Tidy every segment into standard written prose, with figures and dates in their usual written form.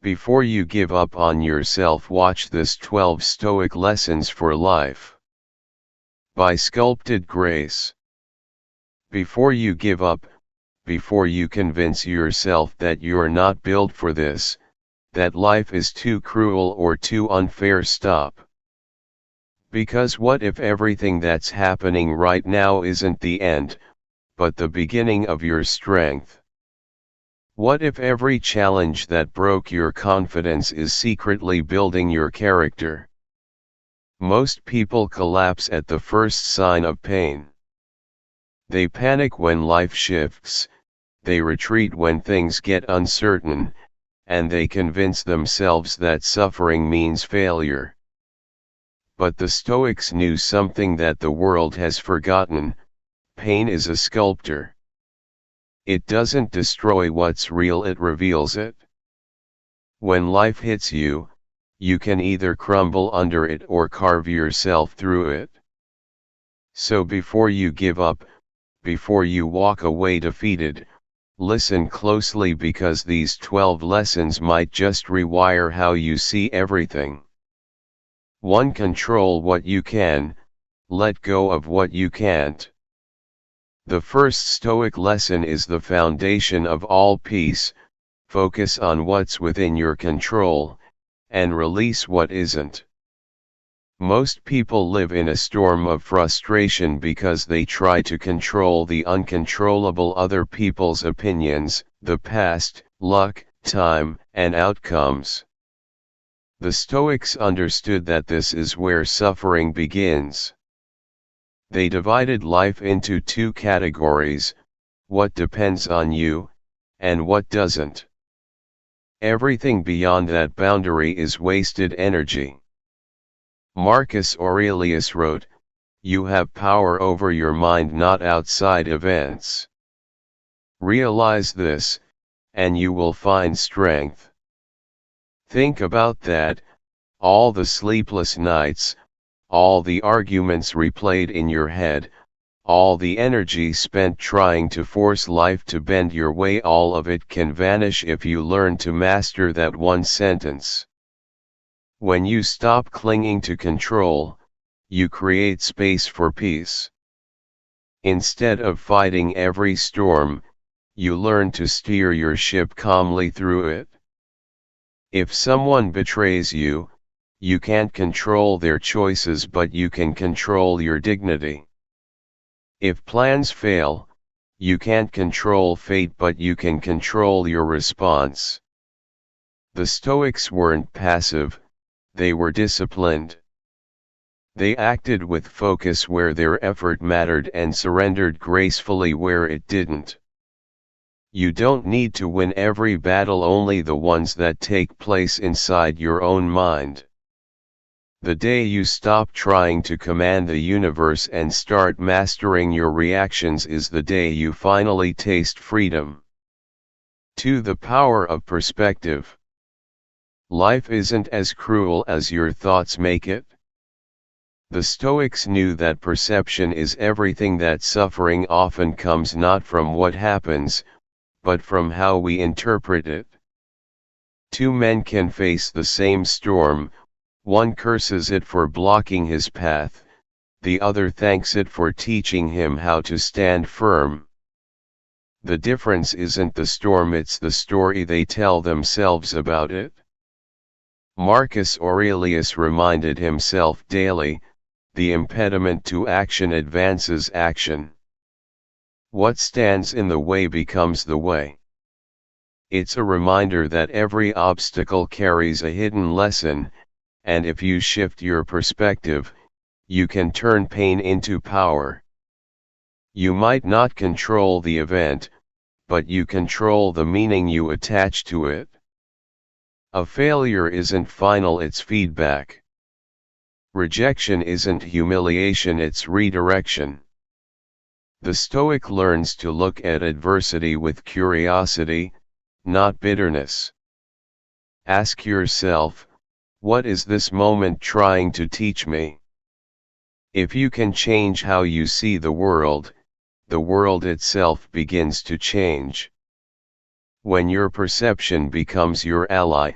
Before you give up on yourself, watch this 12 Stoic Lessons for Life. By Sculpted Grace. Before you give up, before you convince yourself that you're not built for this, that life is too cruel or too unfair, stop. Because what if everything that's happening right now isn't the end, but the beginning of your strength? What if every challenge that broke your confidence is secretly building your character? Most people collapse at the first sign of pain. They panic when life shifts, they retreat when things get uncertain, and they convince themselves that suffering means failure. But the Stoics knew something that the world has forgotten: pain is a sculptor. It doesn't destroy what's real, it reveals it. When life hits you, you can either crumble under it or carve yourself through it. So before you give up, before you walk away defeated, listen closely, because these 12 lessons might just rewire how you see everything. 1. Control what you can, let go of what you can't. The first Stoic lesson is the foundation of all peace: focus on what's within your control, and release what isn't. Most people live in a storm of frustration because they try to control the uncontrollable: other people's opinions, the past, luck, time, and outcomes. The Stoics understood that this is where suffering begins. They divided life into 2 categories: what depends on you, and what doesn't. Everything beyond that boundary is wasted energy. Marcus Aurelius wrote, "You have power over your mind, not outside events." Realize this, and you will find strength. Think about that: all the sleepless nights, all the arguments replayed in your head, all the energy spent trying to force life to bend your way, all of it can vanish if you learn to master that one sentence. When you stop clinging to control, you create space for peace. Instead of fighting every storm, you learn to steer your ship calmly through it. If someone betrays you, you can't control their choices, but you can control your dignity. If plans fail, you can't control fate, but you can control your response. The Stoics weren't passive, they were disciplined. They acted with focus where their effort mattered and surrendered gracefully where it didn't. You don't need to win every battle, only the ones that take place inside your own mind. The day you stop trying to command the universe and start mastering your reactions is the day you finally taste freedom. 2. The power of perspective. Life isn't as cruel as your thoughts make it. The Stoics knew that perception is everything, that suffering often comes not from what happens, but from how we interpret it. 2 men can face the same storm: one curses it for blocking his path, the other thanks it for teaching him how to stand firm. The difference isn't the storm, it's the story they tell themselves about it. Marcus Aurelius reminded himself daily, "The impediment to action advances action. What stands in the way becomes the way." It's a reminder that every obstacle carries a hidden lesson, and if you shift your perspective, you can turn pain into power. You might not control the event, but you control the meaning you attach to it. A failure isn't final, it's feedback. Rejection isn't humiliation, it's redirection. The Stoic learns to look at adversity with curiosity, not bitterness. Ask yourself, what is this moment trying to teach me? If you can change how you see the world itself begins to change. When your perception becomes your ally,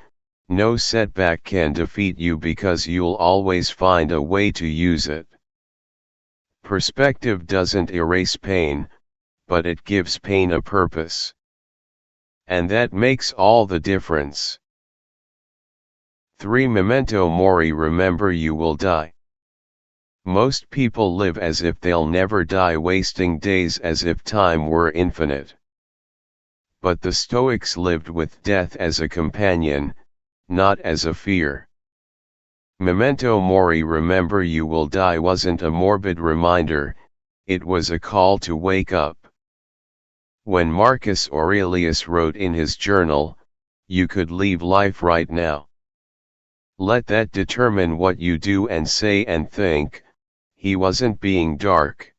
No setback can defeat you because you'll always find a way to use it. Perspective doesn't erase pain, but it gives pain a purpose. And that makes all the difference. 3. Memento mori, remember you will die. Most people live as if they'll never die, wasting days as if time were infinite. But the Stoics lived with death as a companion, not as a fear. Memento mori, remember you will die, wasn't a morbid reminder, it was a call to wake up. When Marcus Aurelius wrote in his journal, "You could leave life right now. Let that determine what you do and say and think," he wasn't being dark.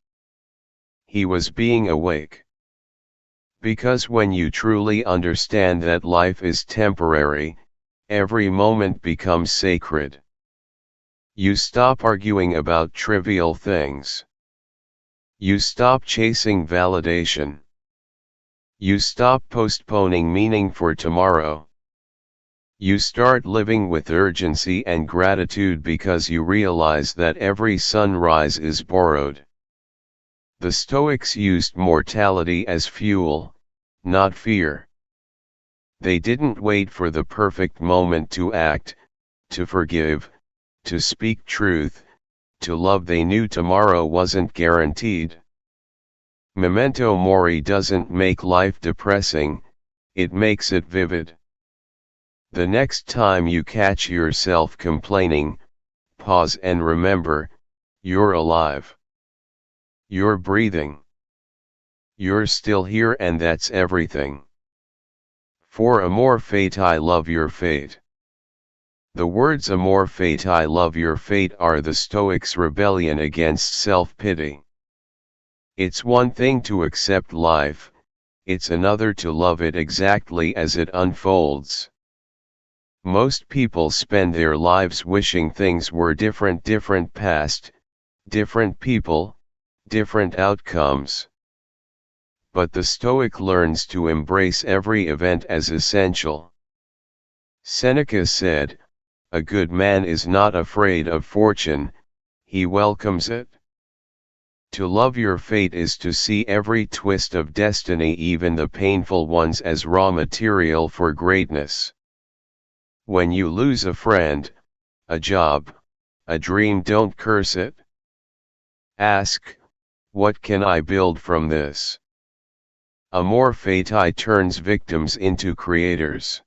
He was being awake. Because when you truly understand that life is temporary, every moment becomes sacred. You stop arguing about trivial things. You stop chasing validation. You stop postponing meaning for tomorrow. You start living with urgency and gratitude because you realize that every sunrise is borrowed. The Stoics used mortality as fuel, not fear. They didn't wait for the perfect moment to act, to forgive, to speak truth, to love. They knew tomorrow wasn't guaranteed. Memento mori doesn't make life depressing, it makes it vivid. The next time you catch yourself complaining, pause and remember, you're alive. You're breathing. You're still here, and that's everything. 4. Amor fati, love your fate. The words amor fati, love your fate, are the Stoics' rebellion against self-pity. It's one thing to accept life, it's another to love it exactly as it unfolds. Most people spend their lives wishing things were different past, different people, different outcomes. But the Stoic learns to embrace every event as essential. Seneca said, "A good man is not afraid of fortune, he welcomes it." To love your fate is to see every twist of destiny, even the painful ones, as raw material for greatness. When you lose a friend, a job, a dream, don't curse it. Ask, what can I build from this? Amor fati turns victims into creators.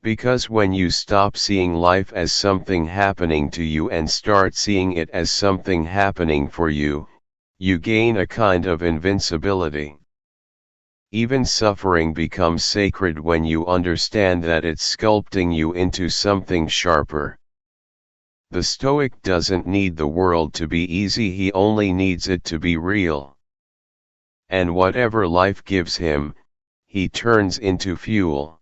Because when you stop seeing life as something happening to you and start seeing it as something happening for you, you gain a kind of invincibility. Even suffering becomes sacred when you understand that it's sculpting you into something sharper. The Stoic doesn't need the world to be easy, he only needs it to be real. And whatever life gives him, he turns into fuel.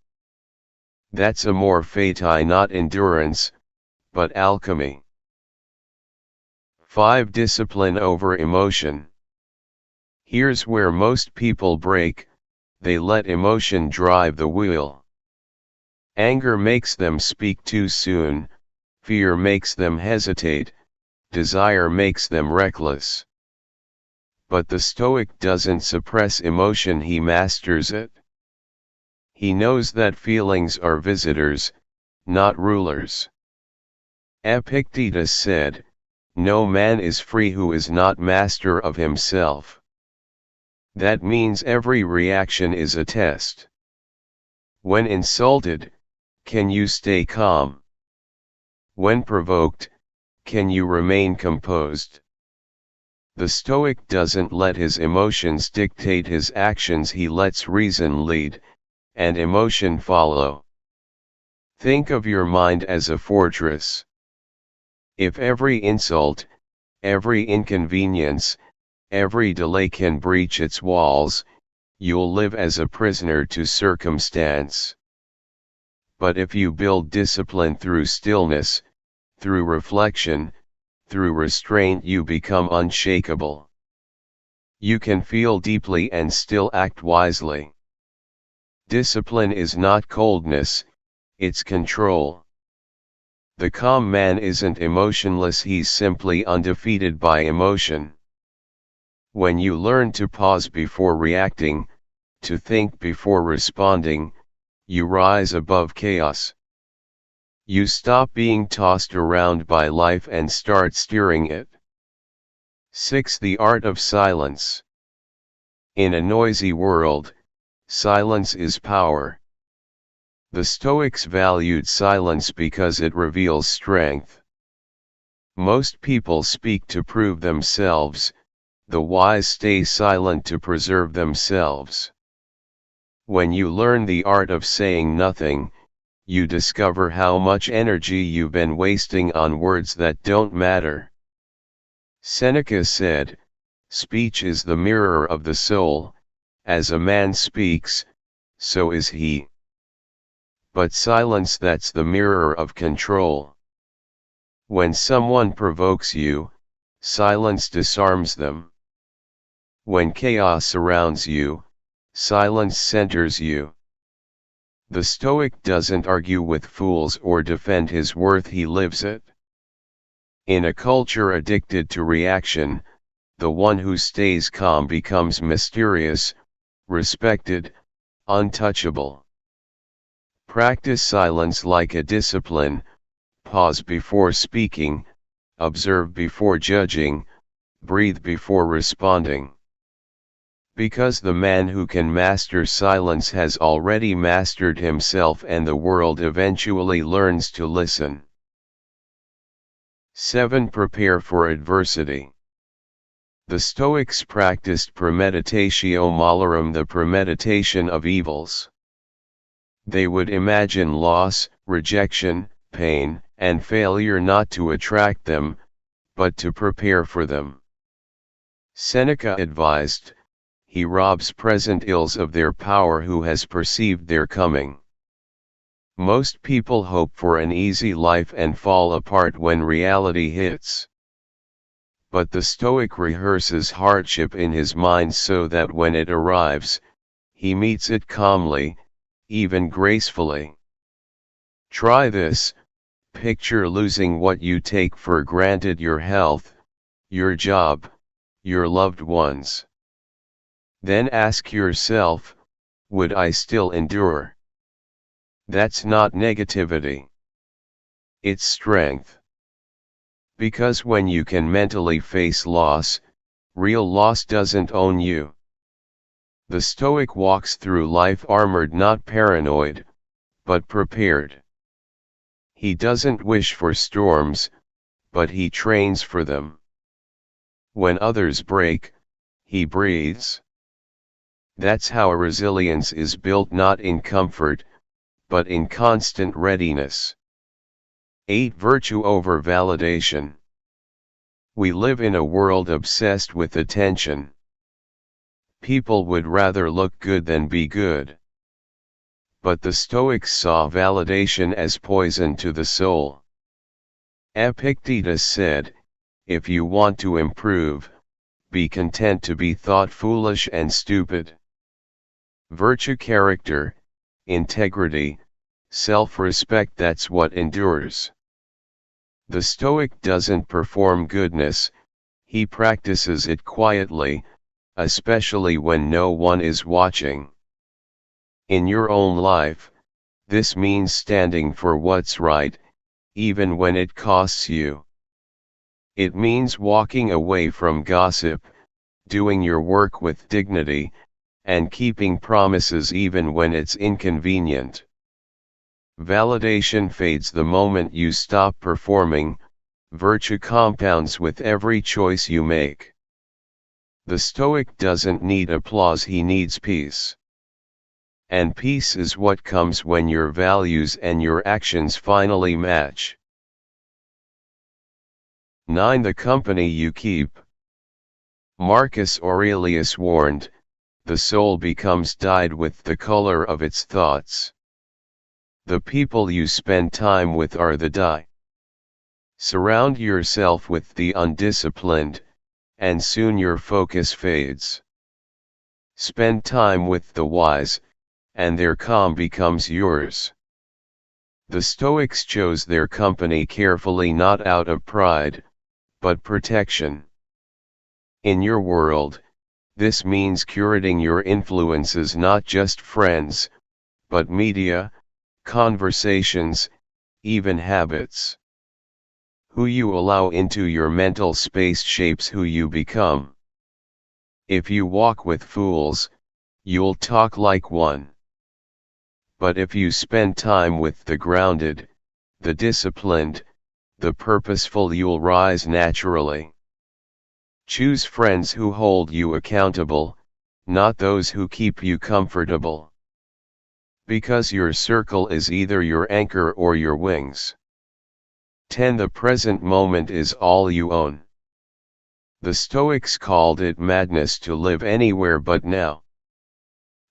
That's amor fati, not endurance, but alchemy. 5. Discipline over emotion. Here's where most people break. They let emotion drive the wheel. Anger makes them speak too soon, fear makes them hesitate, desire makes them reckless. But the Stoic doesn't suppress emotion, he masters it. He knows that feelings are visitors, not rulers. Epictetus said, "No man is free who is not master of himself." That means every reaction is a test. When insulted, can you stay calm? When provoked, can you remain composed? The Stoic doesn't let his emotions dictate his actions, he lets reason lead, and emotion follow. Think of your mind as a fortress. If every insult, every inconvenience, every delay can breach its walls, you'll live as a prisoner to circumstance. But if you build discipline through stillness, through reflection, through restraint, you become unshakable. You can feel deeply and still act wisely. Discipline is not coldness, it's control. The calm man isn't emotionless, he's simply undefeated by emotion. When you learn to pause before reacting, to think before responding, you rise above chaos. You stop being tossed around by life and start steering it. 6. The art of silence. In a noisy world, silence is power. The Stoics valued silence because it reveals strength. Most people speak to prove themselves, the wise stay silent to preserve themselves. When you learn the art of saying nothing, you discover how much energy you've been wasting on words that don't matter. Seneca said, "Speech is the mirror of the soul, as a man speaks, so is he. But silence, that's the mirror of control. When someone provokes you, silence disarms them. When chaos surrounds you, silence centers you." The Stoic doesn't argue with fools or defend his worth, he lives it. In a culture addicted to reaction, the one who stays calm becomes mysterious, respected, untouchable. Practice silence like a discipline, pause before speaking, observe before judging, breathe before responding. Because the man who can master silence has already mastered himself, and the world eventually learns to listen. 7. Prepare for adversity. The Stoics practiced premeditatio malorum, the premeditation of evils. They would imagine loss, rejection, pain, and failure not to attract them, but to prepare for them. Seneca advised, "He robs present ills of their power who has perceived their coming." Most people hope for an easy life and fall apart when reality hits. But the Stoic rehearses hardship in his mind so that when it arrives, he meets it calmly, even gracefully. Try this: picture losing what you take for granted, your health, your job, your loved ones. Then ask yourself, would I still endure? That's not negativity. It's strength. Because when you can mentally face loss, real loss doesn't own you. The Stoic walks through life armored, not paranoid, but prepared. He doesn't wish for storms, but he trains for them. When others break, he breathes. That's how resilience is built, not in comfort, but in constant readiness. 8. Virtue over validation. We live in a world obsessed with attention. People would rather look good than be good. But the Stoics saw validation as poison to the soul. Epictetus said, "If you want to improve, be content to be thought foolish and stupid." Virtue, character, integrity, self-respect, that's what endures. The Stoic doesn't perform goodness, he practices it quietly, especially when no one is watching. In your own life, this means standing for what's right, even when it costs you. It means walking away from gossip, doing your work with dignity, and keeping promises even when it's inconvenient. Validation fades the moment you stop performing, virtue compounds with every choice you make. The Stoic doesn't need applause, he needs peace. And peace is what comes when your values and your actions finally match. 9. The company you keep. Marcus Aurelius warned, "The soul becomes dyed with the color of its thoughts." The people you spend time with are the dye. Surround yourself with the undisciplined, and soon your focus fades. Spend time with the wise, and their calm becomes yours. The Stoics chose their company carefully, not out of pride, but protection. In your world, this means curating your influences, not just friends, but media, conversations, even habits. Who you allow into your mental space shapes who you become. If you walk with fools, you'll talk like one. But if you spend time with the grounded, the disciplined, the purposeful, you'll rise naturally. Choose friends who hold you accountable, not those who keep you comfortable. Because your circle is either your anchor or your wings. 10. The present moment is all you own. The Stoics called it madness to live anywhere but now.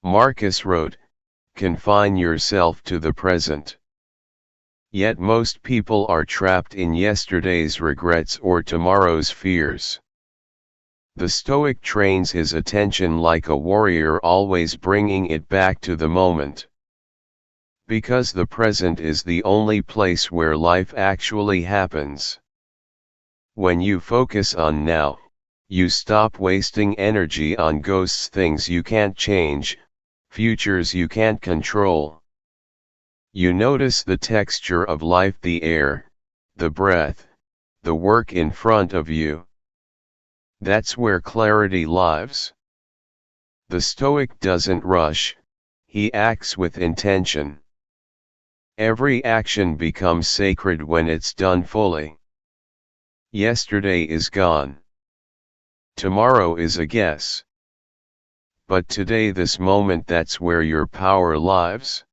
Marcus wrote, "Confine yourself to the present." Yet most people are trapped in yesterday's regrets or tomorrow's fears. The Stoic trains his attention like a warrior, always bringing it back to the moment. Because the present is the only place where life actually happens. When you focus on now, you stop wasting energy on ghosts, things you can't change, futures you can't control. You notice the texture of life, the air, the breath, the work in front of you. That's where clarity lives. The Stoic doesn't rush, he acts with intention. Every action becomes sacred when it's done fully. Yesterday is gone. Tomorrow is a guess. But today, this moment, that's where your power lives.